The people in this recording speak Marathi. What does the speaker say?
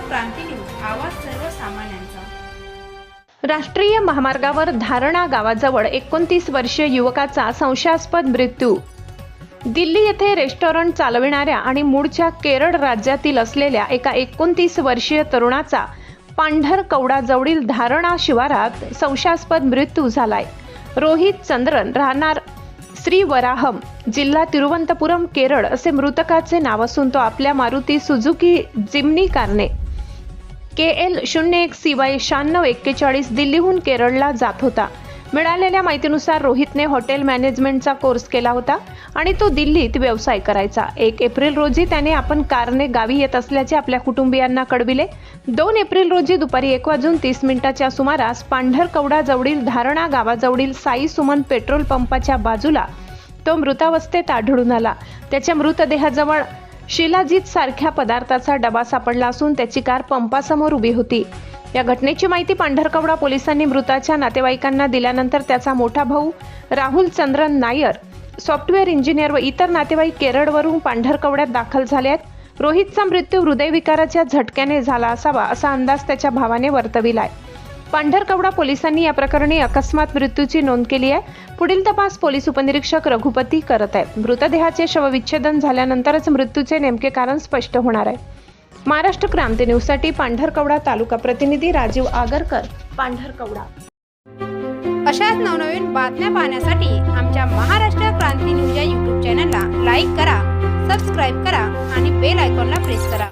क्रांती न्यूज, आवाज सर्वसामान्यांचा। राष्ट्रीय महामार्गावर धारणा गावाजवळ 29 वर्षीय युवकाचा संशयास्पद मृत्यू। दिल्ली येथे रेस्टॉरंट चालविणाऱ्या आणि मूळच्या केरळ राज्यातील असलेल्या एका 29 वर्षीय तरुणाचा पांढरकवडाजवळील धारणा शिवारात संशयास्पद मृत्यू झालाय। रोहित चंद्रन, राहणार श्रीवराहम, जिल्हा तिरुवनंतपुरम, केरळ असे मृतकाचे नाव असून तो आपल्या मारुती सुझुकी जिमनी कारने KL 01 CY 9641 दिल्लीहून केरळला जात होता। मिळालेल्या माहितीनुसार रोहितने हॉटेल मॅनेजमेंटचा कोर्स केला होता आणि तो दिल्लीत व्यवसाय करायचा। 1 एप्रिल रोजी त्याने आपण कारने गावी येत असल्याचे आपल्या कुटुंबियांना कळविले। 2 एप्रिल रोजी दुपारी 1:30 सुमारास पांढरकवडाजवळील धारणा गावाजवळील साई सुमन पेट्रोल पंपाच्या बाजूला तो मृतावस्थेत आढळून आला। त्याच्या मृतदेहाजवळ शिलाजीत सारख्या पदार्थाचा डबा सापडला असून त्याची कार पंपासमोर उभी होती। या घटनेची माहिती पांढरकवडा पोलिसांनी मृताच्या नातेवाईकांना दिल्यानंतर त्याचा मोठा भाऊ राहुल चंद्रन नायर, सॉफ्टवेअर इंजिनियर व इतर नातेवाईक केरळवरून पांढरकवड्यात दाखल झाले आहेत। रोहितचा मृत्यू हृदयविकाराच्या झटक्याने झाला असावा असा अंदाज त्याच्या भावाने वर्तविलाय। पांढरकवडा पोलिसांनी या प्रकरणी अकस्मात मृत्यूची नोंद केली आहे। पुढील तपास पोलीस उपनिरीक्षक रघुपती करत आहेत। मृतदेहाचे शवविच्छेदन झाल्यानंतरच मृत्यूचे नेमके कारण स्पष्ट होणार आहे। महाराष्ट्र क्रांती न्यूजसाठी पांढरकवडा तालुका प्रतिनिधी राजीव आगरकर, पांढरकवडा। अशाच नवनवीन बातम्या पाहण्यासाठी आमच्या महाराष्ट्र क्रांती न्यूज या YouTube चॅनलला लाईक करा, सबस्क्राईब करा आणि बेल आयकॉनला प्रेस करा।